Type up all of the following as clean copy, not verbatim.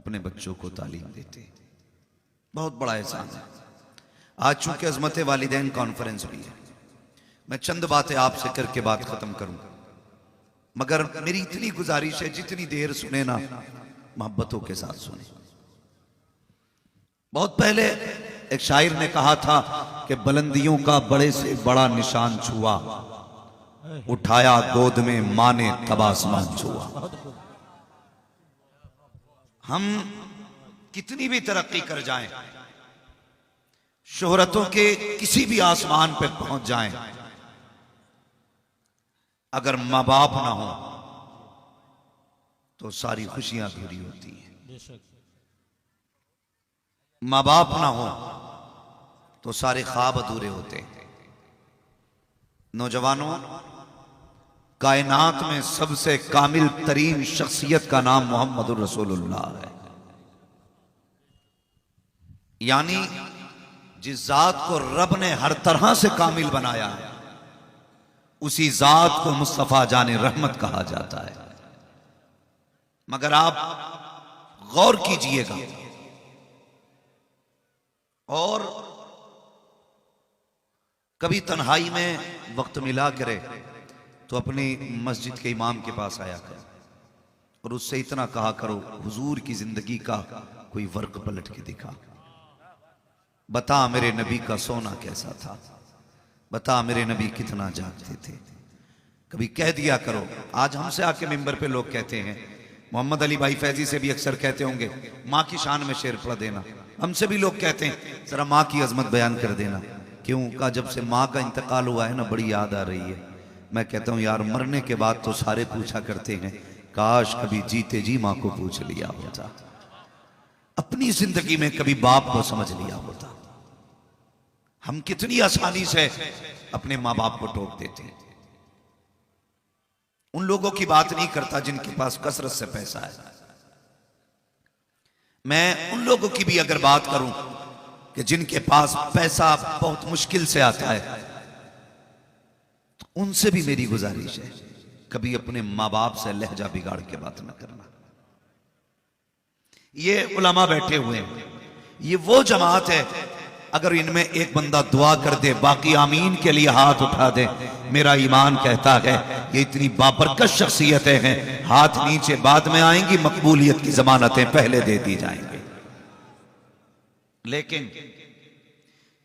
अपने बच्चों को तालीम देते हैं। बहुत बड़ा एहसान है। आज चूंकि अजमत वालिदैन कॉन्फ्रेंस भी है, मैं चंद बातें आपसे करके बात खत्म करूंगा, मगर मेरी इतनी गुजारिश है जितनी देर सुने ना मोहब्बतों के साथ सुने। बहुत पहले एक शायर ने कहा था कि बुलंदियों का बड़े से बड़ा निशान छुआ, उठाया गोद में मां ने तब आसमान छुआ। हम कितनी भी तरक्की कर जाएं, शोहरतों के किसी भी आसमान पर पहुंच जाएं, अगर मां बाप ना हो तो सारी खुशियां अधूरी होती हैं। मां बाप ना हो तो सारे ख्वाब अधूरे होते हैं। नौजवानों, कायनात में सबसे कामिल तरीन शख्सियत का नाम मोहम्मदुर रसूलुल्लाह है। यानी जिस जात को रब ने हर तरह से कामिल बनाया है, उसी जात को मुस्तफा जाने रहमत कहा जाता है। मगर आप गौर कीजिएगा और कभी तन्हाई में वक्त मिला करे तो अपनी मस्जिद के इमाम के पास आया करो और उससे इतना कहा करो, हुजूर की जिंदगी का कोई वर्क पलट के दिखा, बता मेरे नबी का सोना कैसा था, बता मेरे नबी कितना जागते थे। कभी कह दिया करो। आज हमसे आके मिंबर पे लोग कहते हैं, मोहम्मद अली भाई फैजी से भी अक्सर कहते होंगे, माँ की शान में शेर पढ़ देना। हमसे भी लोग कहते हैं जरा माँ की अजमत बयान कर देना। क्यों का जब से माँ का इंतकाल हुआ है ना, बड़ी याद आ रही है। मैं कहता हूँ यार, मरने के बाद तो सारे पूछा करते हैं, काश कभी जीते जी माँ को पूछ लिया होता, अपनी जिंदगी में कभी बाप को समझ लिया होता। हम कितनी आसानी से अपने माँ बाप को टोक देते हैं। उन लोगों की बात नहीं करता जिनके पास कसरत से पैसा है। मैं उन लोगों की भी अगर बात करूं कि जिनके पास पैसा बहुत मुश्किल से आता है, तो उनसे भी मेरी गुजारिश है, कभी अपने माँ बाप से लहजा बिगाड़ के बात न करना। ये उलमा बैठे हुए हैं, ये वो जमात है, अगर इनमें एक बंदा दुआ कर दे, बाकी आमीन के लिए हाथ उठा दे, मेरा ईमान कहता है ये इतनी बाबरकत शख्सियतें हैं, हाथ नीचे बाद में आएंगी, मकबूलियत की जमानतें पहले दे दी जाएंगी। लेकिन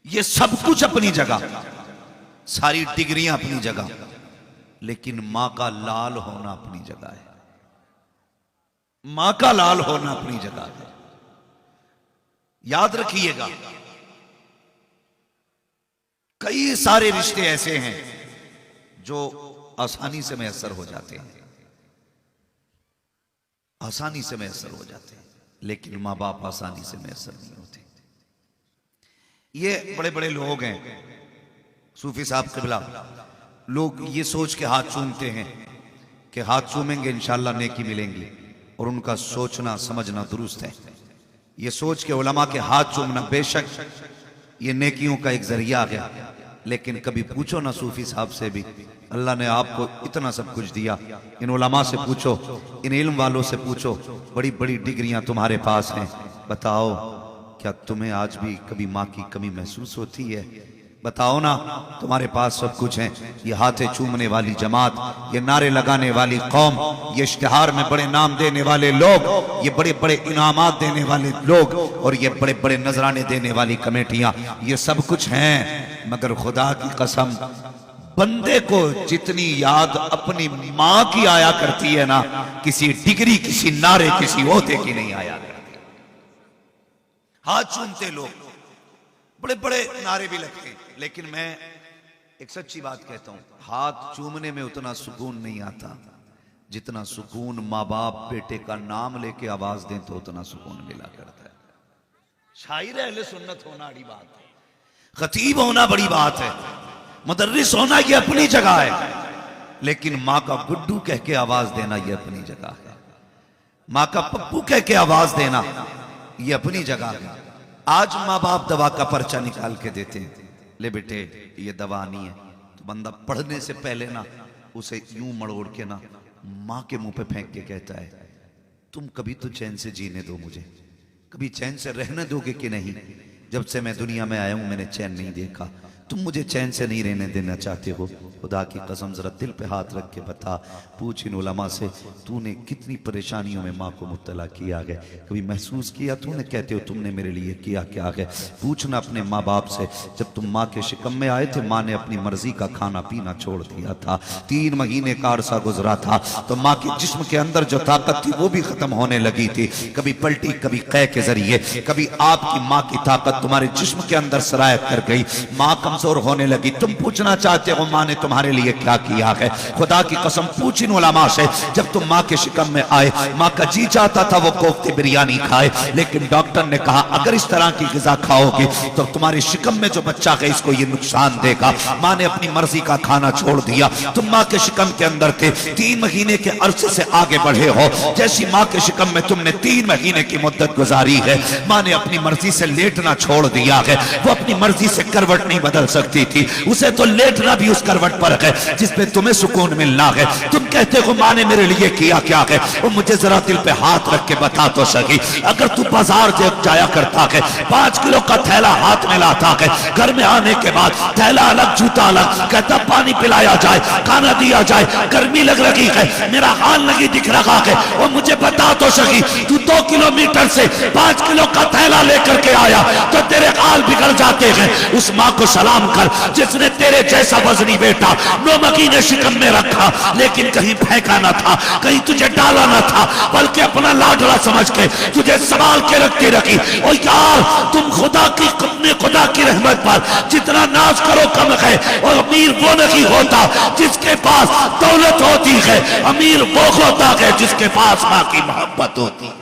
ये सब कुछ अपनी जगह, सारी डिग्रियां अपनी जगह, लेकिन मां का लाल होना अपनी जगह है। मां का लाल होना अपनी जगह है। याद रखिएगा, कई सारे रिश्ते ऐसे हैं जो आसानी से मैसर हो जाते हैं, आसानी से मैसर हो जाते हैं, लेकिन मां बाप आसानी से मैसर नहीं होते। ये बड़े बड़े लोग हैं, सूफी साहब क़िबला, लोग ये सोच के हाथ चूमते हैं कि हाथ चूमेंगे इंशाअल्लाह नेकी मिलेंगी, और उनका सोचना समझना दुरुस्त है। ये सोच के उलमा के हाथ चूमना बेशक ये नेकियों का एक जरिया है, लेकिन कभी पूछो ना सूफी साहब से भी, अल्लाह ने आपको इतना सब कुछ दिया, इन उलमा से पूछो, इन इल्म वालों से पूछो, बड़ी बड़ी डिग्रियां तुम्हारे पास हैं, बताओ क्या तुम्हें आज भी कभी माँ की कमी महसूस होती है? बताओ ना, तुम्हारे पास सब कुछ है। ये हाथे चूमने वाली जमात, ये नारे लगाने वाली कौम, ये इश्तिहार में बड़े नाम देने वाले लोग, ये बड़े बड़े इनामात देने वाले लोग, और ये बड़े बड़े नजराने देने वाली कमेटियां, ये सब कुछ हैं, मगर खुदा की कसम, बंदे को जितनी याद अपनी माँ की आया करती है ना, किसी डिग्री, किसी नारे, किसी ओहदे की नहीं आया करती। हाथ चूमते लोग, बड़े बड़े नारे भी लगते हैं, लेकिन मैं एक सच्ची बात कहता हूं, हाथ चूमने में उतना सुकून नहीं आता जितना सुकून माँ बाप बेटे का नाम लेके आवाज दें तो उतना सुकून मिला करता है। शायर अहले सुन्नत होना बड़ी बात है, खतीब होना बड़ी बात है, मुदर्रिस होना ये अपनी जगह है, लेकिन माँ का गुड्डू कह के आवाज देना ये अपनी जगह है, माँ का पप्पू कह के आवाज देना ये अपनी जगह है। आज माँ बाप दवा का पर्चा निकाल के देते हैं, ले बेटे ये दवा नहीं है, तो बंदा पढ़ने से पहले ना उसे यूं मड़ोड़ के ना माँ के मुंह पे फेंक के कहता है, तुम कभी तो चैन से जीने दो मुझे, कभी चैन से रहने दोगे कि नहीं? जब से मैं दुनिया में आया हूं मैंने चैन नहीं देखा, तुम मुझे चैन से नहीं रहने देना चाहते हो। खुदा की कसम जरा दिल पे हाथ रख के बता, पूछ इन उलमा से, तूने कितनी परेशानियों में माँ को मुब्तला किया है, कभी महसूस किया तूने? कहते हो तुमने मेरे लिए किया क्या है? पूछना अपने माँ बाप से, जब तुम माँ के शिकम में आए थे माँ ने अपनी मर्जी का खाना पीना छोड़ दिया था, 3 महीने का अरसा गुजरा था, तो माँ के जिस्म के अंदर जो ताकत थी वो भी खत्म होने लगी थी। कभी पलटी, कभी कै के जरिए, कभी आपकी माँ की ताकत तुम्हारे जिस्म के अंदर सरायत कर गई, माँ कमजोर होने लगी। तुम पूछना चाहते हो माँ ने तुम्हारे लिए क्या किया है? खुदा की कसम पूछ इन उलमा से, जब तुम माँ के शिकम में आए माँ का जी चाहता था वो कोफ्ते बिरयानी खाए, लेकिन डॉक्टर ने कहा अगर इस तरह की ग़िज़ा खाओगे तो तुम्हारे शिकम में जो बच्चा है इसको ये नुकसान देगा। माँ ने अपनी मर्जी का खाना छोड़ दिया। तुम माँ के शिकम के अंदर थे, 3 महीने के अरसे से आगे बढ़े हो, जैसी माँ के शिकम में तुमने 3 महीने की मुद्दत गुजारी है, माँ ने अपनी मर्जी से लेटना छोड़ दिया है। वो अपनी मर्जी से करवट नहीं बदल सकती थी, उसे तो लेटना भी उस करवट पर है जिसपे तुम्हें सुकून मिलना है। तुम कहते हो माँ ने मेरे लिए किया क्या है? वो मुझे जरा दिल पे हाथ रख के बता तो सही, अगर तू बाजार जाया करता है, 5 किलो का थैला हाथ में लाता है, घर में आने के बाद थैला अलग जूता अलग, कहता पानी पिलाया जाए, खाना दिया जाए, गर्मी लग रही है, मेरा हाल नहीं दिख रहा है, वो मुझे बता तो सही, तू 2 किलोमीटर से 5 किलो का थैला लेकर के आया तो तेरे हाल बिगड़ जाते हैं। उस माँ को सलाम कर जिसने तेरे जैसा वजनी बेटा 9 महीने शिकम में रखा, लेकिन कहीं फेंका ना था, कहीं तुझे डाला ना था, बल्कि अपना लाडला समझ के तुझे संभाल के रखती रखी। ओ यार, तुम खुदा की रहमत पर जितना नाज करो कम है। और अमीर वो नहीं होता जिसके पास दौलत होती है, अमीर वो होता है जिसके पास माँ की मोहब्बत होती है।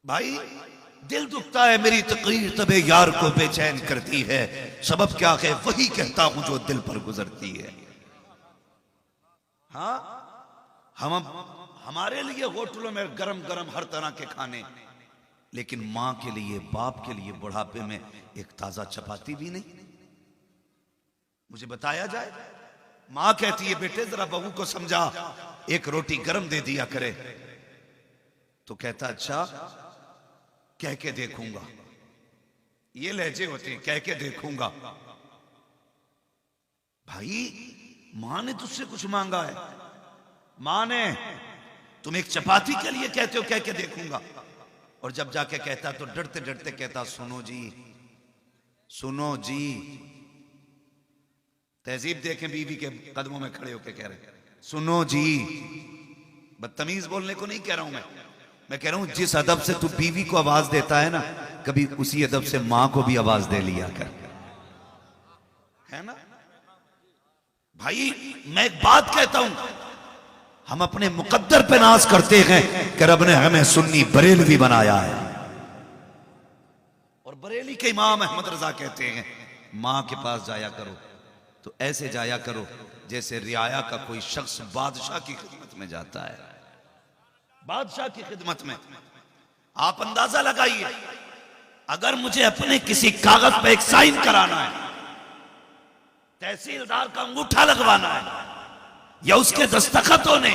भाई दिल दुखता है, मेरी तकरीर तबे यार को बेचैन करती है, सबब क्या है वही कहता हूं जो दिल पर गुजरती है। हाँ, हमारे लिए होटलों में गरम गरम हर तरह के खाने, लेकिन मां के लिए, बाप के लिए बुढ़ापे में एक ताजा चपाती भी नहीं। मुझे बताया जाए, मां कहती है बेटे जरा बहू को समझा, एक रोटी गरम दे दिया करे, तो कहता अच्छा कह के देखूंगा। ये लहजे होते हैं, कह के देखूंगा। भाई मां ने तुझसे कुछ मांगा है, मां ने तुम एक चपाती के लिए कहते हो कह के देखूंगा, और जब जाके कहता तो डरते डरते कहता सुनो जी, सुनो जी। तहजीब देखें, बीवी के कदमों में खड़े होकर कह रहे सुनो जी। बदतमीज बोलने को नहीं कह रहा हूं मैं कह रहा हूं जिस अदब से तू बीवी को आवाज देता है ना, कभी उसी अदब से मां को भी आवाज दे लिया कर, है ना भाई। मैं एक बात कहता हूं, हम अपने मुकद्दर पे नाज करते हैं कि रब ने हमें सुन्नी बरेलवी बनाया है, और बरेली के इमाम अहमद रजा कहते हैं मां के पास जाया करो तो ऐसे जाया करो जैसे रियाया का कोई शख्स बादशाह की खिदमत में जाता है। बादशाह की खिदमत में आप अंदाजा लगाइए, अगर मुझे अपने किसी कागज पे एक साइन कराना है, तहसीलदार का अंगूठा लगवाना है या उसके दस्तखत होने,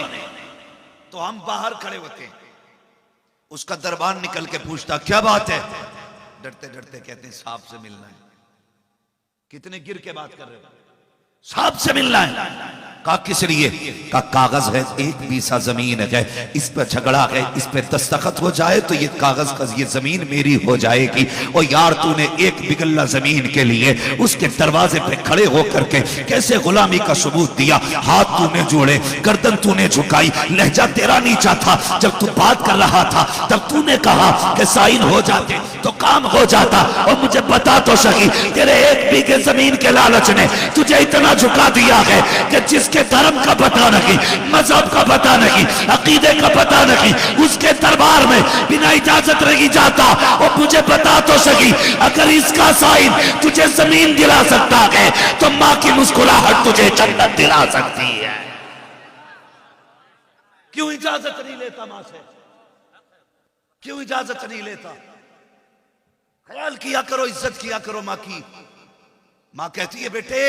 तो हम बाहर खड़े होते हैं, उसका दरबान निकल के पूछता क्या बात है, डरते डरते कहते हैं साहब से मिलना है। कितने गिर के बात कर रहे हो? साहब से मिलना है। का किस लिए? का कागज है, 1 बीसा जमीन है, इस पर झगड़ा है, इस पे दस्तखत हो जाए तो ये कागज का ये जमीन मेरी हो जाएगी। और यार तूने 1 बिगल्ला जमीन के लिए उसके दरवाजे पे खड़े होकर के कैसे गुलामी का सबूत दिया। हाथ तूने जोड़े, गर्दन तूने झुकाई, लहजा तेरा नीचा था। जब तू बात कर रहा था तब तूने कहा कि साइन हो जाते तो काम हो जाता। और मुझे बता तो सही, तेरे 1 बीघे जमीन के लालच ने तुझे इतना झुका दिया है कि जिसके उसके धर्म का पता नहीं, मजहब का पता नहीं, अकीदे का पता नहीं, उसके दरबार में बिना इजाजत नहीं जाता। और मुझे बता तो सकी, अगर इसका साइन तुझे जमीन दिला सकता है तो मां की मुस्कुराहट तुझे जन्नत दिला सकती है। क्यों इजाजत नहीं लेता मां से? क्यों इजाजत नहीं लेता? ख्याल किया करो, इज्जत किया करो मां की। मां कहती है बेटे,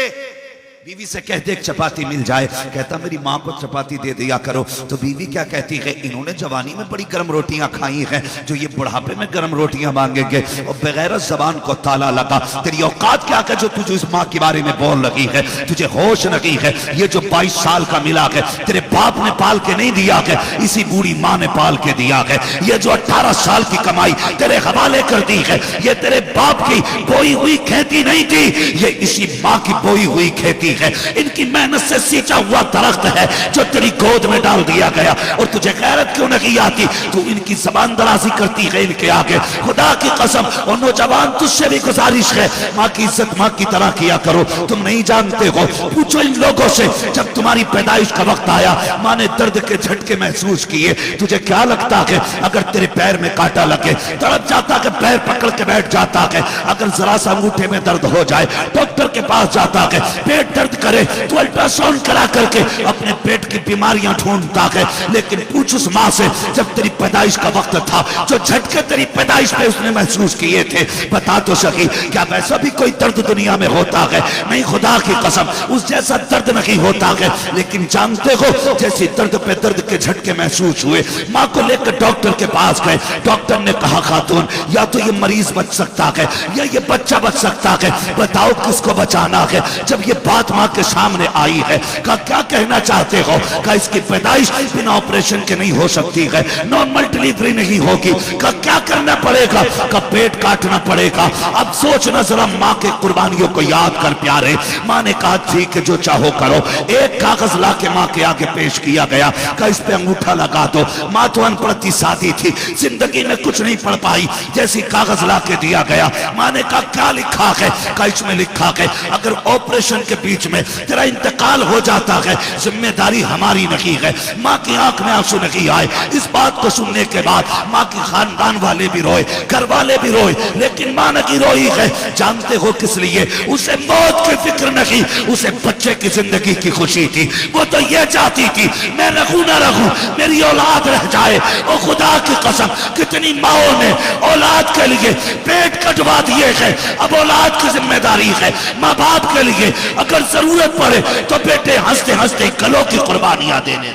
बीवी से कह दे एक चपाती मिल जाए। कहता मेरी माँ को चपाती दे दिया करो। तो बीवी क्या कहती है, इन्होंने जवानी में बड़ी गर्म रोटियां खाई हैं, जो ये बुढ़ापे में गर्म रोटियां मांगेंगे। और बगैर जबान को ताला लगा, तेरी औकात क्या है जो तुझे इस माँ के बारे में बोल रही है? तुझे होश नहीं है? ये जो 22 साल का मिला है तेरे बाप ने पाल के नहीं दिया है, इसी बूढ़ी माँ ने पाल के दिया है। ये जो 18 साल की कमाई तेरे हवाले कर दी है, ये तेरे बाप की बोई हुई खेती नहीं थी, ये इसी माँ की बोई हुई खेती है। इनकी मेहनत से सींचा हुआ दरख्त है जो तेरी गोद में डाल दिया गया। और तुझे गैरत क्यों नहीं आती? तू इनकी जबान दराजी करती है इनके आगे। खुदा की कसम, और नौजवान तुझसे भी गुजारिश है, माँ की इज्जत माँ की तरह किया करो। तुम नहीं जानते हो, पूछो इन लोगों से, जब तुम्हारी पैदाइश का वक्त आया माँ ने दर्द के झटके महसूस किए। तुझे क्या लगता है अगर तेरे पैर में कांटा लगे, तड़प जाता है, पैर पकड़ के बैठ जाता है। अगर जरा सा अंगूठे में दर्द हो जाए डॉक्टर के पास जाता है, पेट दर्द करे तो अल्ट्रासाउंड करा करके अपने पेट की बीमारियां ढूंढता है। लेकिन पूछ उस मां से, जब तेरी पैदाइश का वक्त था, जो झटके तेरी पैदाइश पे उसने महसूस किए थे, बता तो सकी क्या वैसा भी कोई दर्द दुनिया में होता है? नहीं, खुदा की कसम उस जैसा दर्द नहीं होता है। लेकिन जानते हो, जैसे दर्द पे दर्द के झटके महसूस हुए, मां को लेकर डॉक्टर के पास गए। डॉक्टर ने कहा खातून, या तो ये मरीज बच सकता है या ये बच्चा बच सकता है, बताओ किसको बचाना है? जब ये बात मां के सामने आई है, का क्या कहना चाहते हो? का इसकी पैदाइश बिना ऑपरेशन के नहीं हो सकती है, नॉर्मल डिलीवरी नहीं होगी। का क्या करना पड़ेगा? का पेट काटना पड़ेगा। अब सोचना जरा, मां के कुर्बानियों को याद कर प्यारे। मां ने कहा ठीक है, जो चाहो करो। एक कागज ला के मां के आगे पेश किया गया, का इस पे अंगूठा लगा दो। मां तो अनपढ़ सादी थी, जिंदगी में कुछ नहीं पढ़ पाई। जैसी कागज ला के दिया गया, मां ने कहा क्या लिखा है? का इसमें लिखा है अगर ऑपरेशन के बीच में तेरा इंतकाल हो जाता है, जिम्मेदारी हमारी नहीं है। मां की आंख में आंसू नहीं आए। इस बात को सुनने के बाद मां की खानदान वाले भी रोए, घर वाले भी रोए, लेकिन मां नहीं रोई है। जानते हो किस लिए? उसे मौत की फिक्र नहीं, उसे बच्चे की जिंदगी की खुशी थी। वो तो ये चाहती थी मैं रहूं ना रहूं, मेरी औलाद रह जाए। और खुदा की कसम, कितनी माओ ने औलाद के लिए पेट कटवा दिए हैं। अब औलाद की जिम्मेदारी है माँ बाप के लिए, अगर जरूरत पड़े तो बेटे हंसते हंसते गलों की कुर्बानियां देने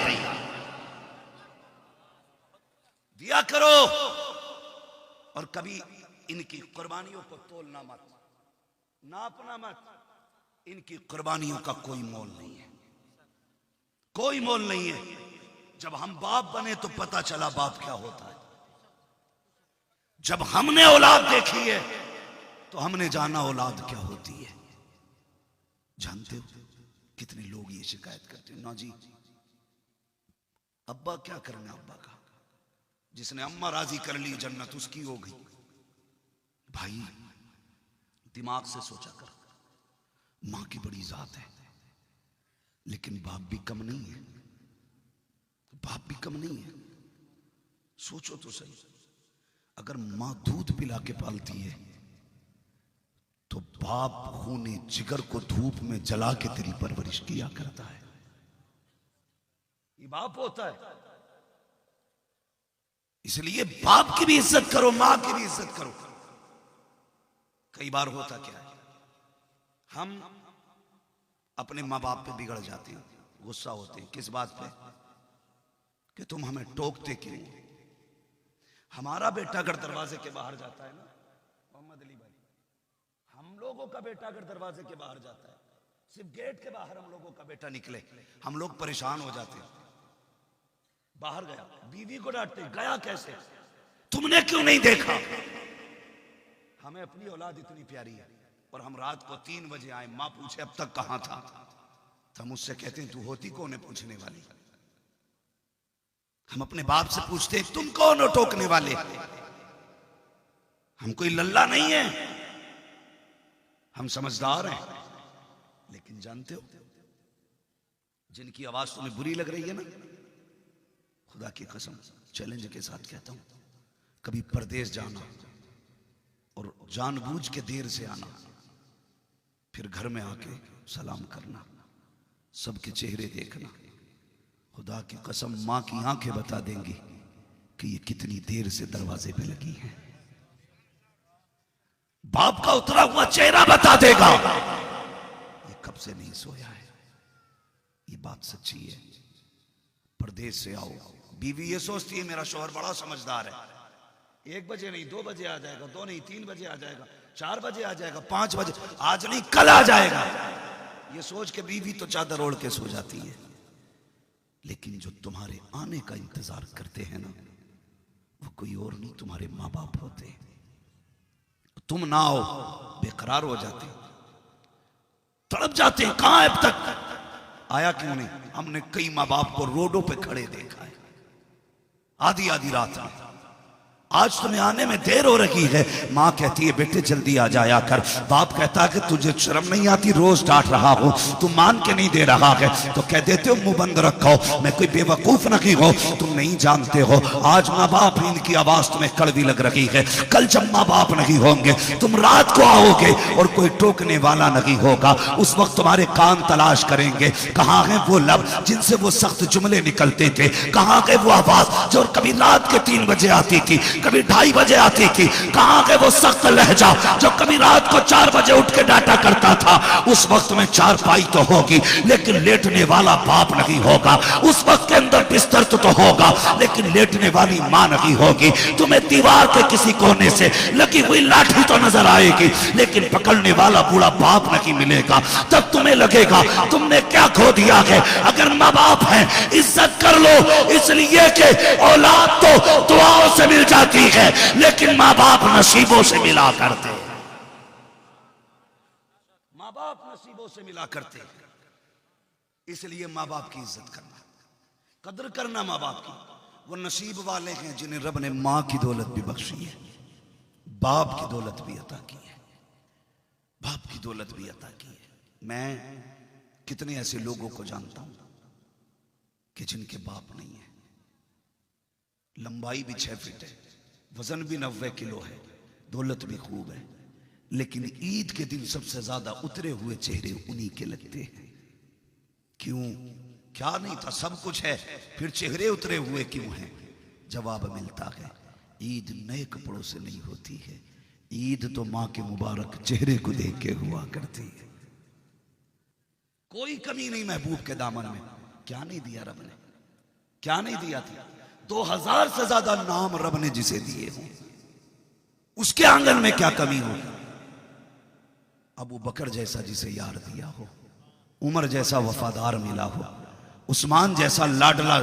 दिया करो। और कभी इनकी कुर्बानियों को तोलना मत, नापना मत। इनकी कुर्बानियों का कोई मोल नहीं है, कोई मोल नहीं है। जब हम बाप बने तो पता चला बाप क्या होता है। जब हमने औलाद देखी है तो हमने जाना औलाद क्या होती है। जानते हो कितने लोग ये शिकायत करते हैं, ना जी अब्बा क्या करना, अब्बा का जिसने अम्मा राजी कर ली जन्नत उसकी हो गई। भाई दिमाग से सोचा कर, मां की बड़ी जात है, लेकिन बाप भी कम नहीं है, बाप भी कम नहीं है। सोचो तो सही, अगर मां दूध पिला के पालती है तो बाप खूने जिगर को धूप में जला के तेरी परवरिश किया करता है। ये बाप होता है। इसलिए बाप की भी इज्जत करो, मां की भी इज्जत करो। कई बार होता क्या है, हम अपने मां बाप पे बिगड़ जाते हैं, गुस्सा होते हैं। किस बात पे? कि तुम हमें टोकते क्यों? हमारा बेटा अगर दरवाजे के बाहर जाता है ना मोहम्मद अली भाई, हम लोगों का बेटा अगर दरवाजे के बाहर जाता है, सिर्फ गेट के बाहर हम लोगों का बेटा निकले, हम लोग परेशान हो जाते हैं। बाहर गया, बीवी को डांटते, गया कैसे, तुमने क्यों नहीं देखा? हमें अपनी औलाद इतनी प्यारी है और हम रात को 3 बजे आए, मां पूछे अब तक कहां था, तो हम उससे कहते हैं तू होती कौन है पूछने वाली। हम अपने बाप से पूछते हैं तुम कौन हो टोकने वाले। हम कोई लल्ला नहीं है, हम समझदार हैं। लेकिन जानते हो जिनकी आवाज तुम्हें बुरी लग रही है ना, खुदा की कसम चैलेंज के साथ कहता हूं, कभी परदेश जाना और जानबूझ के देर से आना, फिर घर में आके सलाम करना, सबके चेहरे देखना, खुदा की कसम मां की आंखें बता देंगी कि ये कितनी देर से दरवाजे पे लगी है। बाप का उतरा हुआ चेहरा बता देगा ये कब से नहीं सोया है। ये बात सच्ची है। परदेश से आओ, बीवी ये सोचती है मेरा शौहर बड़ा समझदार है, 1 बजे नहीं 2 बजे आ जाएगा, 2 नहीं 3 बजे आ जाएगा, 4 बजे आ जाएगा, 5 बजे, आज नहीं कल आ जाएगा। ये सोच के बीवी तो चादर ओढ़ के सो जाती है। लेकिन जो तुम्हारे आने का इंतजार करते हैं ना, वो कोई और नहीं, तुम्हारे माँ बाप होते हैं। तुम ना आओ बेकरार हो जाते, तड़प जाते हैं, कहां है अब तक आया क्यों नहीं। हमने कई माँ बाप को रोडों पे खड़े देखा है आधी आधी रात में। आज तुम्हें आने में देर हो रही है, माँ कहती है बेटे जल्दी आ जाया कर, बाप कहता है कि तुझे शर्म नहीं आती, रोज डांट रहा हूं, तू मान के नहीं दे रहा है, तो कह देते हो मुंह बंद रखो, मैं कोई बेवकूफ नहीं हो, तुम नहीं जानते हो। आज माँ बाप इनकी आवाज तुम्हें कड़वी लग रही है, कल जब माँ बाप नहीं होंगे, तुम रात को आओगे और कोई टोकने वाला नहीं होगा, उस वक्त तुम्हारे कान तलाश करेंगे, कहाँ है वो लब जिनसे वो सख्त जुमले निकलते थे, कहाँ गए वो आवाज जो कभी रात के 3 बजे आती थी, कभी 2:30 बजे आती थी, कहां गए वो सख्त लहजा जो कभी रात को 4 बजे उठ के डांटा करता था। उस वक्त में चारपाई तो होगी लेकिन लेटने वाला बाप नहीं होगा, उस वक्त के अंदर बिस्तर तो होगा लेकिन लेटने वाली मां नहीं होगी। तुम्हें दीवार के किसी कोने से लगी हुई लाठी तो नजर आएगी लेकिन पकड़ने वाला बूढ़ा बाप नहीं मिलेगा। तब तुम्हें लगेगा तुमने क्या खो दिया है। अगर माँ बाप हैं इज्जत कर लो, इसलिए कि औलाद तो दुआओं से मिल जाती है लेकिन माँ बाप नसीबों से मिला करते, माँ बाप नसीबों से मिला करते। इसलिए माँ बाप की इज्जत करना, कदर करना माँ बाप की। वो नसीब वाले हैं जिन्हें रब ने माँ की दौलत भी बख्शी है, बाप की दौलत भी अता की है, बाप की दौलत भी अता की है। मैं कितने ऐसे लोगों को जानता हूं कि जिनके बाप नहीं है, लंबाई भी 6 फीट है, वजन भी 90 किलो है, दौलत भी खूब है, लेकिन ईद के दिन सबसे ज्यादा उतरे हुए चेहरे उन्हीं के लगते हैं। क्यों? क्या नहीं था, सब कुछ है, फिर चेहरे उतरे हुए क्यों हैं? जवाब मिलता है ईद नए कपड़ों से नहीं होती है, ईद तो मां के मुबारक चेहरे को देख के हुआ करती है। कोई कमी नहीं महबूब के दामन में। क्या नहीं दिया रब ने, क्या नहीं दिया था? 2000 से ज्यादा नाम रब ने जिसे दिए हो, उसके आंगन में क्या कमी होगी? अबू बकर जैसा जिसे यार दिया हो, उमर जैसा वफादार मिला हो, उस्मान जैसा लाडला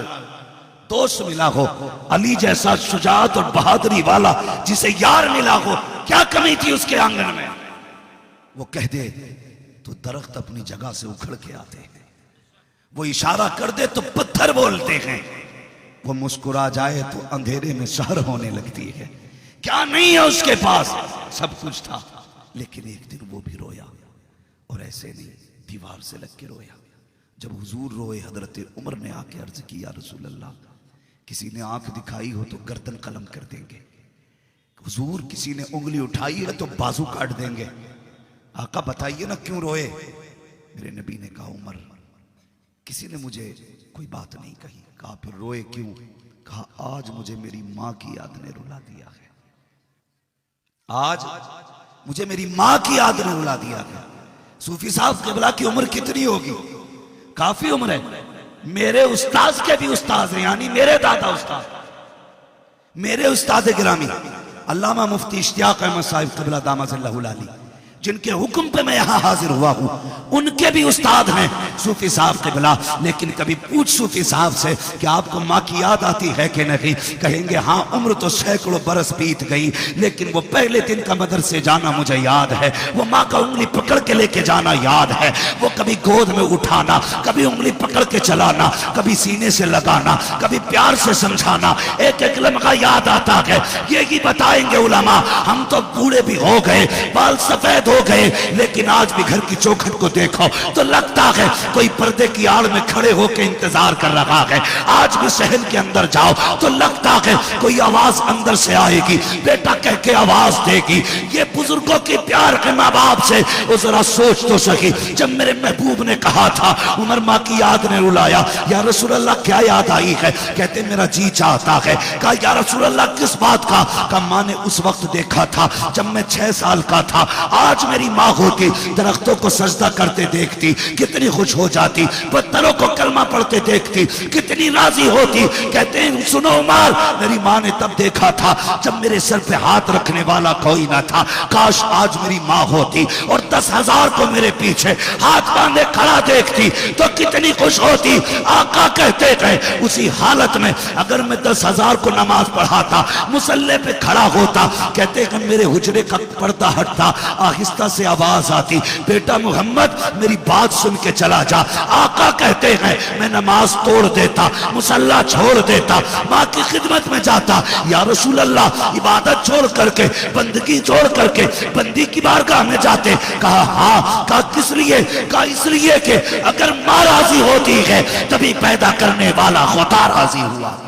दोस्त मिला हो, अली जैसा शुजाअत और बहादुरी वाला जिसे यार मिला हो, क्या कमी थी उसके आंगन में? वो कह दे तो दरख्त अपनी जगह से उखड़ के आते हैं, वो इशारा कर दे तो पत्थर बोलते हैं, वो मुस्कुरा जाए तो अंधेरे में शहर होने लगती है। क्या नहीं है उसके पास? सब कुछ था, लेकिन एक दिन वो भी रोया, और ऐसे नहीं दीवार से लग के रोया। जब हुजूर रोए, हजरत उमर ने आके अर्ज की, या रसूल अल्लाह, किसी ने आंख दिखाई हो तो गर्दन कलम कर देंगे, हुजूर किसी ने उंगली उठाई है तो बाजू काट देंगे, आका बताइए ना क्यों रोए? मेरे नबी ने कहा, उमर किसी ने मुझे कोई बात नहीं कही। कहा फिर रोए क्यों? कहा आज मुझे मेरी मां की याद ने रुला दिया है, आज मुझे मेरी मां की याद ने रुला दिया है। सूफी साहब क़िबला की उम्र कितनी होगी? काफी उम्र है। मेरे उस्ताद के भी उस्ताद हैं, यानी मेरे दादा उस्ताद, मेरे उस्ताद गिरामी अल्लामा मुफ्ती इश्तियाक अहमद साहिब क़िबला दामतुल्लाहु अलैहि, जिनके हुक्म पे मैं यहां हाजिर हुआ हूं, उनके भी उस्ताद हैं सूफी साहब क़िबला। लेकिन कभी पूछ सूफी साहब से कि आपको माँ की याद आती है कि नहीं? कहेंगे हाँ, उम्र तो सैकड़ों बरस बीत गई, लेकिन वो पहले दिन का मदरसे जाना मुझे याद है, वो माँ का उंगली पकड़ के लेके जाना याद है, वो कभी गोद में उठाना, कभी उंगली पकड़ के चलाना, कभी सीने से लगाना, कभी प्यार से समझाना, एक एक लम्हा याद आता है। यही बताएंगे उलमा। हम तो बूढ़े भी हो गए, बाल सफेद हो गए, लेकिन आज भी घर की चौखट को देखो, तो लगता है कोई पर्दे की आड़ में खड़े होकर इंतजार कर रहा है। आज भी शहर के अंदर जाओ तो लगता है कोई आवाज अंदर से आएगी, बेटा कह के आवाज देगी। ये बुजुर्गों की प्यार के माँ बाप से वो जरा सोच तो सकी। जब मेरे महबूब ने कहा था, उमर माँ की याद ने रुलाया, या रसूल अल्लाह क्या याद आई है? कहते मेरा जी चाहता है। कहा या रसूल अल्लाह किस बात का? कहा माँ ने उस वक्त देखा था जब मैं 6 साल का था। आज मेरी माँ होती, दरख्तों को सजदा करते देखती, कितनी खुश हो जाती। पत्थरों को कलमा पढ़ते देखती, कितनी राजी होती। कहते हैं सुनो उमर, मेरी माँ ने तब देखा था जब मेरे सर पे हाथ रखने वाला कोई ना था। काश आज मेरी माँ होती और 10,000 को मेरे पीछे हाथ बांधे खड़ा देखती तो कितनी खुश होती। आका कहते गए उसी हालत में अगर मैं 10,000 को नमाज पढ़ाता, मुसल्ले पे खड़ा होता, कहते हैं मेरे हुजरे का पर्दा हटता, आहिस्ता से आवाज आती, बेटा मोहम्मद मेरी बात सुन के चला जा। आका कहते हैं मैं नमाज तोड़ देता, मुसल्ला छोड़ देता, माँ की खिदमत में जाता। या रसूल अल्लाह इबादत छोड़ करके, बंदगी छोड़ करके बंदी की बारगाह में जाते? कहा हाँ। कहा किस लिए? कहा इसलिए कि अगर माँ राजी होती है तभी पैदा करने वाला खुदा राजी हुआ।